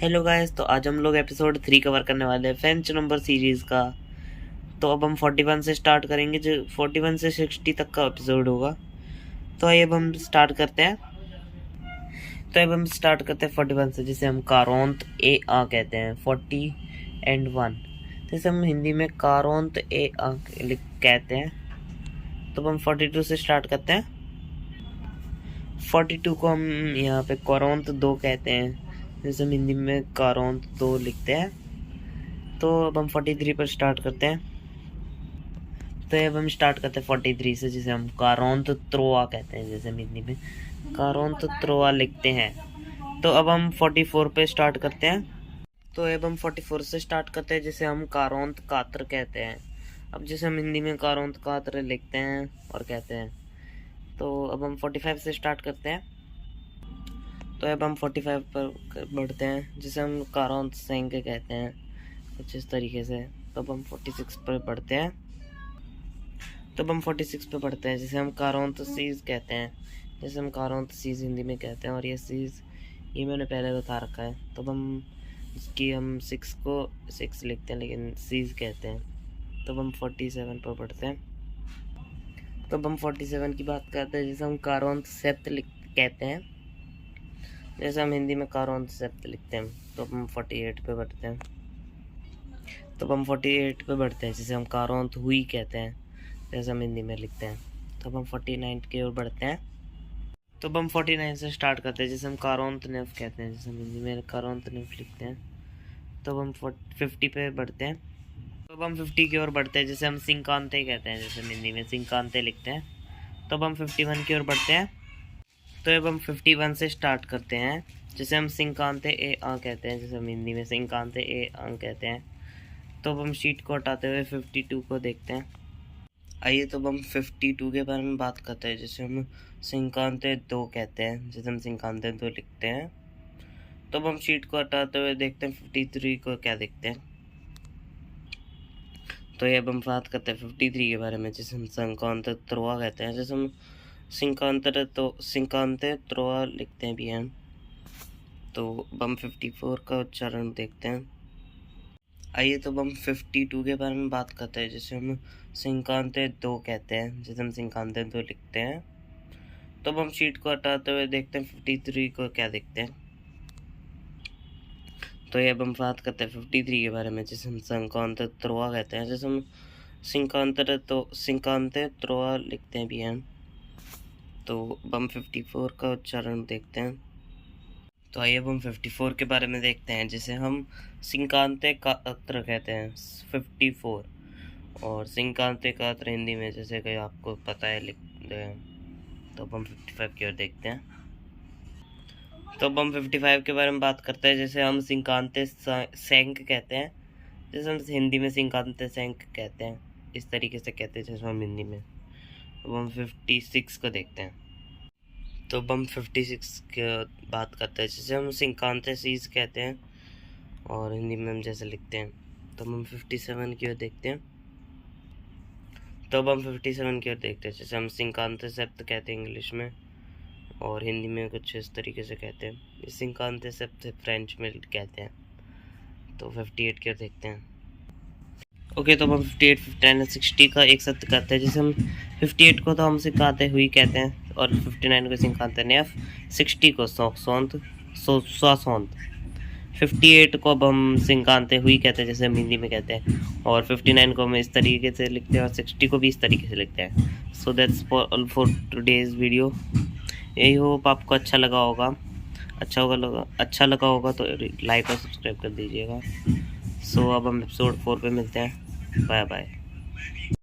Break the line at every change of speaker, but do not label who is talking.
Hello guys, तो आज हम लोग एपिसोड 3 कवर करने वाले हैं फ्रेंच नंबर सीरीज़ का। तो अब हम 41 से स्टार्ट करेंगे, जो 41 से 60 तक का एपिसोड होगा। तो आइए अब हम स्टार्ट करते हैं। तो अब हम स्टार्ट करते हैं 41 से, जिसे हम कारोंत ए आ कहते हैं। 40 एंड 1 जैसे हम हिंदी में कारोंत ए आ कहते हैं। तो अब हम 42 से स्टार्ट करते हैं। 42 को हम यहाँ पे कारोंत 2 कहते हैं, जैसे हम हिंदी में कारोंत 2 लिखते हैं। तो अब हम 43 पर स्टार्ट करते हैं। तो अब हम स्टार्ट करते हैं 43 से, जिसे हम कारोंत त्रोआ कहते हैं, जैसे हम हिंदी में कारोंत त्रोआ लिखते हैं। तो अब हम 44 पे स्टार्ट करते हैं। तो अब हम 44 से स्टार्ट करते हैं, जिसे हम कारोंत कात्र कहते हैं। अब जैसे हम हिंदी में कारोंत कात्र लिखते हैं और कहते हैं। तो अब हम 45 से स्टार्ट करते हैं। तो अब हम 45 पर बढ़ते हैं, जिसे हम कारोंत सेंग कहते हैं, कुछ इस तरीके से। तो अब हम 46 पर बढ़ते हैं। तो अब हम 46 पे बढ़ते हैं, जिसे हम कारोंत सीज कहते हैं, जैसे हम कारोंत सीज हिंदी में कहते हैं। और ये सीज ये मैंने पहले बता रखा है। तो अब हम इसकी हम 6 को 6 लिखते हैं, लेकिन सीज कहते हैं। तो अब हम 47 पर बढ़ते हैं। तो अब हम 47 की बात करते हैं, जिसे हम कारोंत सेप्त कहते हैं, जैसे हम हिंदी में कारोंत सेप्त लिखते हैं। तो अब हम 48 पे बढ़ते हैं। तो अब हम 48 पे बढ़ते हैं, जिसे हम कारोंत हुई कहते हैं, जैसे हम हिंदी में लिखते हैं। तो अब हम 49 की ओर बढ़ते हैं। तो अब हम 49 से स्टार्ट करते हैं, जिसे हम कारोंत नेफ कहते हैं, जैसे हम हिंदी में कारोंत नेफ लिखते हैं। तो अब हम 50 पे बढ़ते हैं। तो अब हम 50 की ओर बढ़ते हैं, जिसे हम सिंकांते कहते हैं, जैसे हम हिंदी में सिंकांते लिखते हैं। तो अब हम 51 की ओर बढ़ते हैं। तो अब हम 51 से स्टार्ट करते हैं, जिसे हम सिंकांते ए आ कहते हैं, जैसे हम हिंदी में सिंकांते ए आ कहते हैं। तो अब हम शीट को हटाते हुए 52 को देखते हैं। आइए तो अब हम 52 के बारे में बात करते हैं, जिसे हम सिंकांते 2 कहते हैं, जिसे हम सिंकांते 2 लिखते हैं। तो अब हम शीट को हटाते हुए देखते हैं 53 को क्या देखते हैं। तो ये अब हम बात करते हैं 53 के बारे में, जिसे हम सिंकांते त्रोआ कहते हैं, जैसे हम सिंकांते त्रोआ लिखते हैं भी हैं। तो अब हम 54 का उच्चारण देखते हैं। आइए तो अब हम 52 के बारे में बात करते हैं, जिसे हम सिंकांते 2 कहते हैं, जिसे हम सिंकांते 2 लिखते हैं। तो अब हम शीट को हटाते हुए देखते हैं 53 को क्या देखते हैं। तो ये अब हम बात करते हैं 53 के बारे में, जिसे हम सिंकांते त्रोआ कहते हैं, जैसे हम सिंकांते त्रोआ लिखते हैं भी हैं। तो अब हम 54 का उच्चारण देखते हैं। तो आइए अब हम 54 के बारे में देखते हैं, जिसे हम सिंकांते का अत्र कहते हैं, 54। और सिंकांते का अत्र हिंदी में जैसे कि आपको पता है लिखते हैं। तो अब हम 55 की ओर देखते हैं। तो अब हम 55 के बारे में बात करते हैं, जैसे हम सिंकांते सेंक कहते हैं, जैसे हम हिंदी में सिंकांते सेंक कहते हैं, इस तरीके से कहते हैं जैसे हम हिंदी में। अब हम 56 को देखते हैं। तो अब हम 56 की बात करते हैं, जैसे हम सिंकांते सीज कहते हैं, और हिंदी में हम जैसे लिखते हैं। तो हम 57 की ओर देखते हैं। तो अब हम 57 की ओर देखते हैं, जैसे हम सिंकांते सेप्त कहते हैं इंग्लिश में, और हिंदी में कुछ इस तरीके से कहते हैं। इस सिंकांते सेप्त फ्रेंच में कहते हैं। तो 58 की ओर देखते हैं। ओके, तो अब हम 58, 59 और 60 का एक साथ करते हैं, जैसे हम 58 को तो हम सिंकाते हुई कहते हैं, और 59 को सिंकाते नेफ, 60 को सौंत 58 को अब हम सिंकांते हुई कहते हैं, जैसे हम हिंदी में कहते हैं, और 59 को हम इस तरीके से लिखते हैं, और 60 को भी इस तरीके से लिखते हैं। So that's all for today's video. यही होप आपको अच्छा लगा होगा। अच्छा लगा होगा तो लाइक और सब्सक्राइब कर दीजिएगा। सो अब हम एपिसोड 4 पे मिलते हैं। Bye bye.